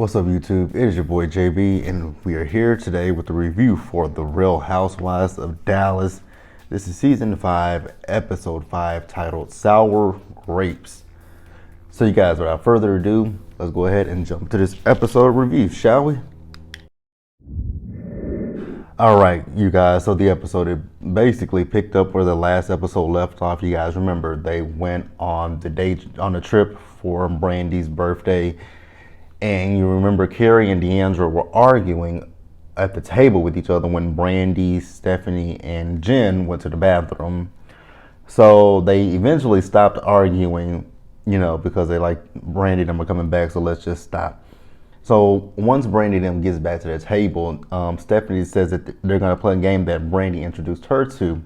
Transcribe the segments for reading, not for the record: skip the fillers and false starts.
What's up, YouTube? It is your boy JB, and we are here today with the review for The Real Housewives of Dallas. This is season 5, episode 5, titled Sour Grapes. So, you guys, without further ado, let's go ahead and jump to this episode review, shall we? Alright, you guys, so the episode, it basically picked up where the last episode left off. You guys remember they went on the trip for Brandy's birthday. And you remember Carrie and D'Andra were arguing at the table with each other when Brandy, Stephanie, and Jen went to the bathroom. So they eventually stopped arguing, because they like Brandy and them were coming back, so let's just stop. So once Brandy and them gets back to their table, Stephanie says that they're going to play a game that Brandy introduced her to,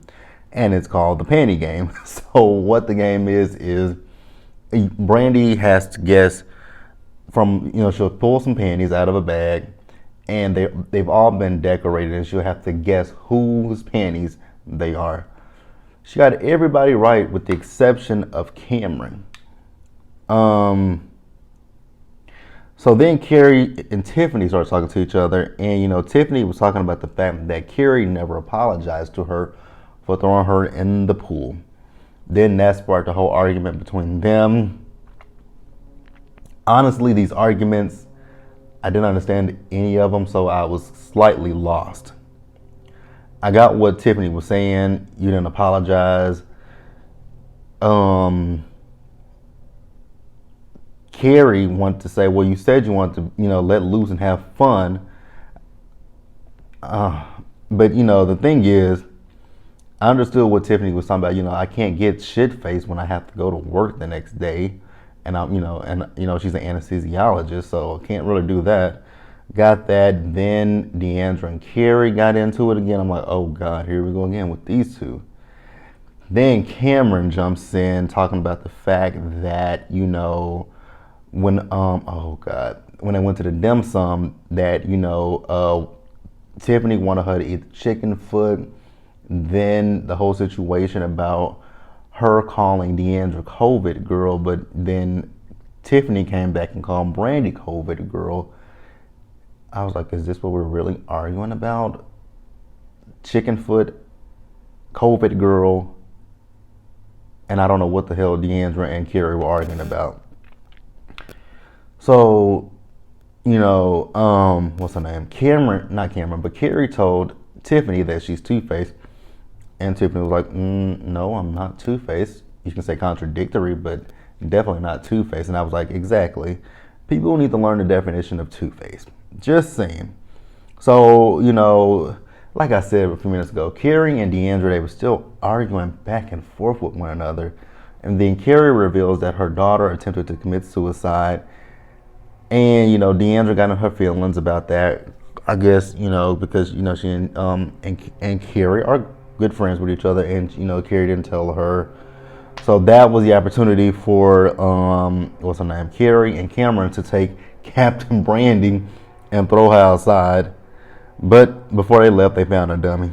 and it's called the panty game. So what the game is Brandy has to guess from, she'll pull some panties out of a bag, and they've all been decorated, and she'll have to guess whose panties they are. She got everybody right with the exception of Cameron. So then Carrie and Tiffany started talking to each other, and Tiffany was talking about the fact that Carrie never apologized to her for throwing her in the pool. Then that sparked a whole argument between them. Honestly, these arguments, I didn't understand any of them, so I was slightly lost. I got what Tiffany was saying. You didn't apologize. Carrie wanted to say, well, you said you wanted to, let loose and have fun. But, the thing is, I understood what Tiffany was talking about. I can't get shit-faced when I have to go to work the next day. And she's an anesthesiologist, so can't really do that. Got that. Then D'Andra and Carrie got into it again. I'm like, oh God, here we go again with these two. Then Cameron jumps in talking about the fact that, when when they went to the dim sum, that, Tiffany wanted her to eat the chicken foot. Then the whole situation about her calling D'Andra COVID girl, but then Tiffany came back and called Brandy COVID girl. I was like, is this what we're really arguing about? Chicken foot, COVID girl, and I don't know what the hell D'Andra and Carrie were arguing about. So, what's her name? Not Cameron, but Carrie told Tiffany that she's Two-Faced. And Tiffany was like, no, I'm not Two-Faced. You can say contradictory, but definitely not Two-Faced. And I was like, exactly. People need to learn the definition of Two-Faced. Just saying. So, like I said a few minutes ago, Carrie and D'Andra, they were still arguing back and forth with one another. And then Carrie reveals that her daughter attempted to commit suicide. And, D'Andra got in her feelings about that. I guess, because, she and Carrie are good friends with each other, and Carrie didn't tell her. So that was the opportunity for what's her name, Carrie and Cameron, to take Captain Brandy and throw her outside. But before they left, they found a dummy.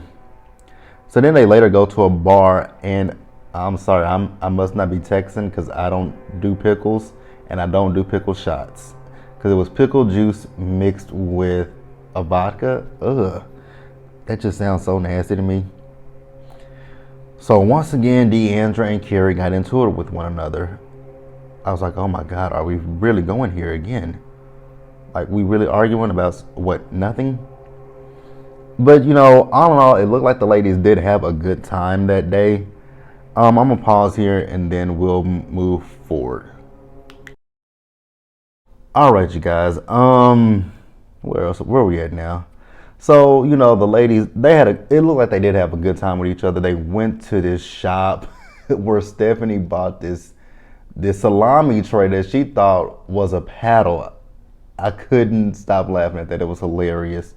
So then they later go to a bar, and I'm sorry, I must not be Texan because I don't do pickles, and I don't do pickle shots, because it was pickle juice mixed with a vodka. Ugh, that just sounds so nasty to me. So once again, D'Andra and Carrie got into it with one another. I was like, oh my God, are we really going here again? Like, we really arguing about what, nothing? But, all in all, it looked like the ladies did have a good time that day. I'm going to pause here and then we'll move forward. All right, you guys. Where are we at now? So, the ladies, it looked like they did have a good time with each other. They went to this shop where Stephanie bought this salami tray that she thought was a paddle. I couldn't stop laughing at that. It was hilarious.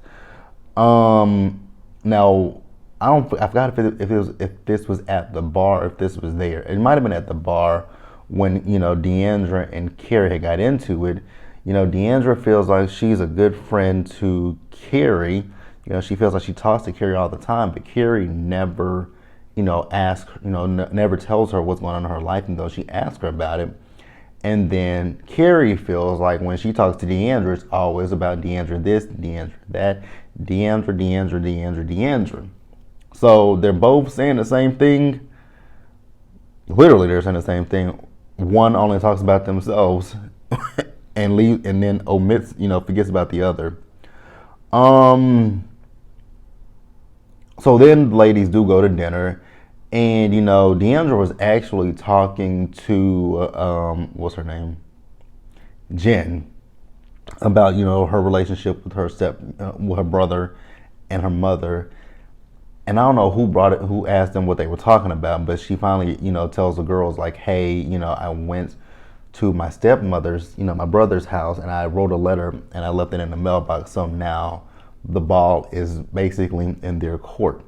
Now, I forgot if this was at the bar, if this was there. It might have been at the bar when, D'Andra and Carrie had got into it. D'Andra feels like she's a good friend to Carrie. She feels like she talks to Carrie all the time, but Carrie never, asks, never tells her what's going on in her life, and though she asks her about it. And then Carrie feels like when she talks to Deandra, it's always about Deandra this, Deandra that, Deandra. So they're both saying the same thing. Literally, they're saying the same thing. One only talks about themselves and then omits, forgets about the other. So then ladies do go to dinner, and Deandra was actually talking to what's her name, Jen, about her relationship with with her brother and her mother. And I don't know who asked them what they were talking about, but she finally tells the girls like, hey, I went to my stepmother's, my brother's house, and I wrote a letter and I left it in the mailbox. So now the ball is basically in their court.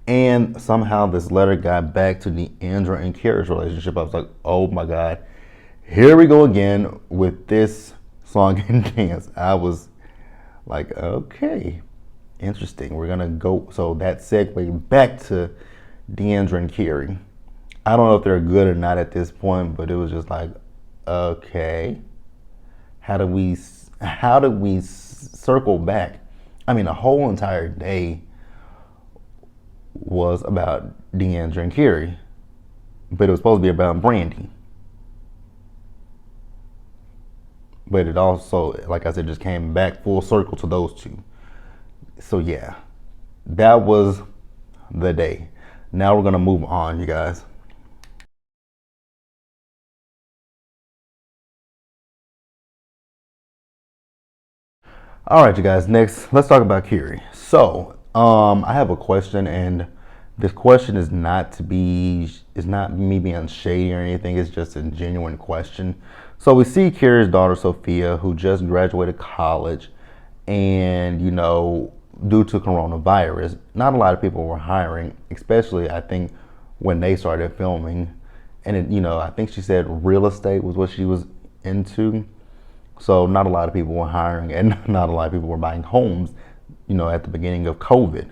And somehow this letter got back to Deandra and Carrie's relationship. I was like, oh my God, here we go again with this song and dance. I was like, okay, interesting. We're gonna go. So that segued back to Deandra and Carrie. I don't know if they're good or not at this point, but it was just like, okay, how do we circle back? I mean, the whole entire day was about Deandra and Carrie, but it was supposed to be about Brandy. But it also, like I said, just came back full circle to those two. So yeah, that was the day. Now we're gonna move on, you guys. All right, you guys. Next, let's talk about Carrie. So, I have a question, and this question is not me being shady or anything. It's just a genuine question. So we see Carrie's daughter Sophia, who just graduated college, and due to coronavirus, not a lot of people were hiring, especially I think when they started filming, and I think she said real estate was what she was into. So not a lot of people were hiring, and not a lot of people were buying homes, at the beginning of COVID.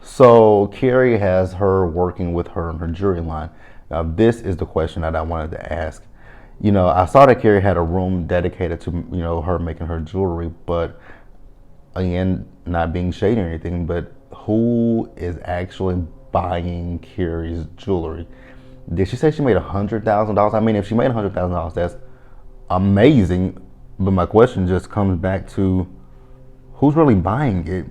So Carrie has her working with her in her jewelry line. Now this is the question that I wanted to ask. I saw that Carrie had a room dedicated to, her making her jewelry, but again, not being shady or anything, but who is actually buying Carrie's jewelry? Did she say she made $100,000? I mean, if she made $100,000, that's amazing. But my question just comes back to who's really buying it?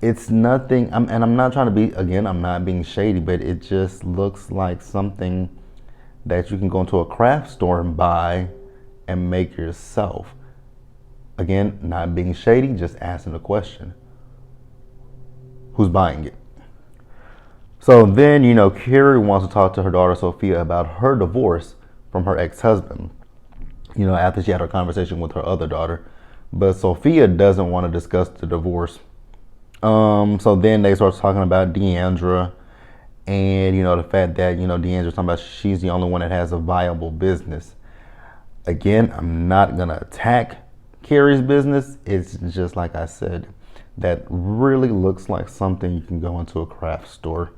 It's nothing, and I'm not trying to be, again, I'm not being shady, but it just looks like something that you can go into a craft store and buy and make yourself. Again, not being shady, just asking the question. Who's buying it? So then, Carrie wants to talk to her daughter Sophia about her divorce from her ex-husband, after she had her conversation with her other daughter. But Sophia doesn't want to discuss the divorce. So then they start talking about Deandra and, the fact that, Deandra's talking about she's the only one that has a viable business. Again, I'm not going to attack Carrie's business. It's just like I said, that really looks like something you can go into a craft store,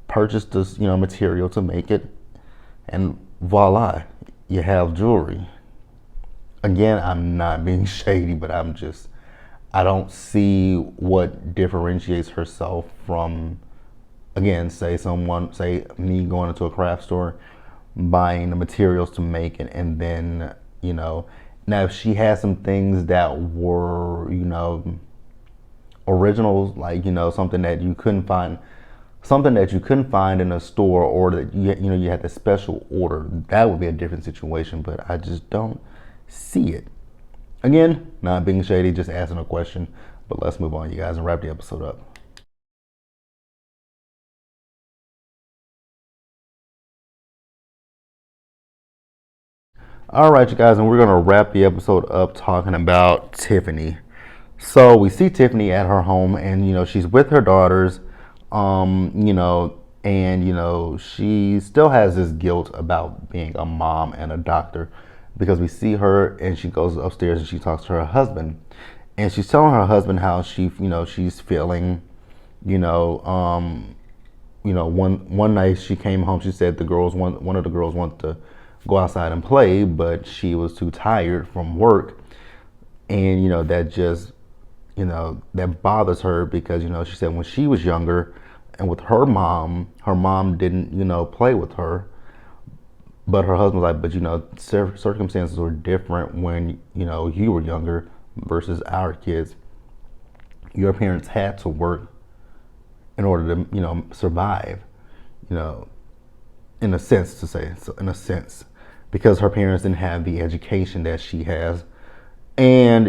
purchase this, material to make it, and voila, you have jewelry. Again, I'm not being shady, but I don't see what differentiates herself from, again, say me going into a craft store, buying the materials to make it, and then, now if she has some things that were, originals, like, something that you couldn't find in a store, or that you had the special order, that would be a different situation. But I just don't see it. Again, not being shady, just asking a question. But let's move on, you guys, and wrap the episode up. All right, you guys, and we're gonna wrap the episode up talking about Tiffany. So we see Tiffany at her home, and she's with her daughters, and she still has this guilt about being a mom and a doctor, because we see her and she goes upstairs and she talks to her husband, and she's telling her husband how she's feeling, one night she came home. She said one of the girls wanted to go outside and play, but she was too tired from work, and that just that bothers her because she said when she was younger and with her mom didn't play with her, but her husband was like, but circumstances were different when you were younger versus our kids. Your parents had to work in order to survive, in a sense, to say so, in a sense, because her parents didn't have the education that she has. And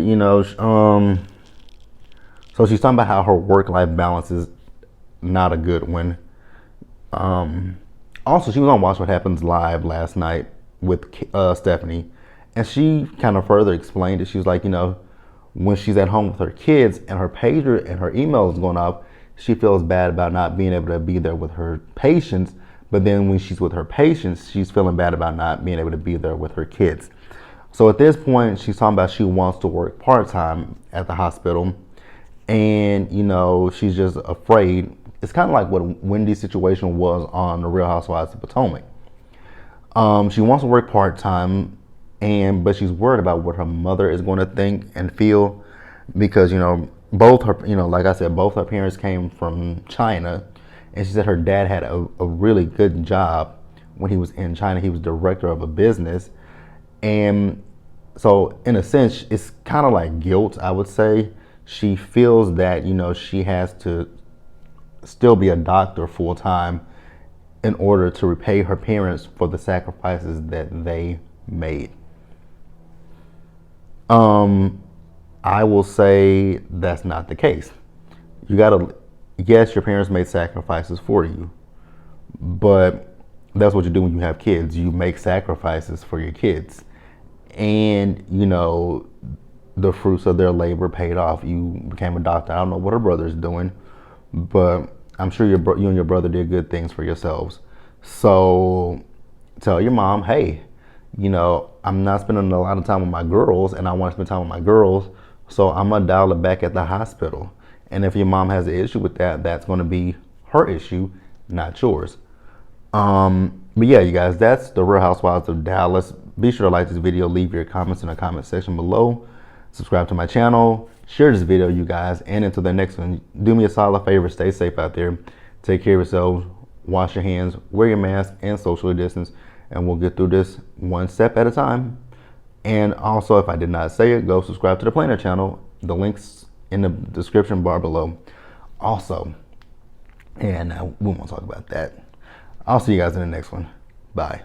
so she's talking about how her work-life balance is not a good one. Also, she was on Watch What Happens Live last night with Stephanie, and she kind of further explained it. She was like, when she's at home with her kids and her pager and her email is going off, she feels bad about not being able to be there with her patients. But then when she's with her patients, she's feeling bad about not being able to be there with her kids. So at this point, she's talking about she wants to work part-time at the hospital. And, she's just afraid. It's kind of like what Wendy's situation was on The Real Housewives of Potomac. She wants to work part-time, but she's worried about what her mother is going to think and feel because, both her, like I said, both her parents came from China. And she said her dad had a really good job when he was in China. He was director of a business. And so in a sense, it's kind of like guilt, I would say. She feels that, she has to still be a doctor full time in order to repay her parents for the sacrifices that they made. I will say that's not the case. Yes, your parents made sacrifices for you, but that's what you do when you have kids. You make sacrifices for your kids, and the fruits of their labor paid off. You became a doctor. I don't know what her brother's doing, but I'm sure you and your brother did good things for yourselves. So tell your mom, hey, I'm not spending a lot of time with my girls, and I want to spend time with my girls, so I'm gonna dial it back at the hospital. And if your mom has an issue with that, that's going to be her issue, not yours. But yeah, you guys, that's The Real Housewives of Dallas. Be sure to like this video, leave your comments in the comment section below. Subscribe to my channel, share this video, you guys. And until the next one, do me a solid favor, stay safe out there. Take care of yourselves, wash your hands, wear your mask, and socially distance. And we'll get through this one step at a time. And also, if I did not say it, go subscribe to the Planner channel. The link's in the description bar below. Also, and we won't talk about that. I'll see you guys in the next one. Bye.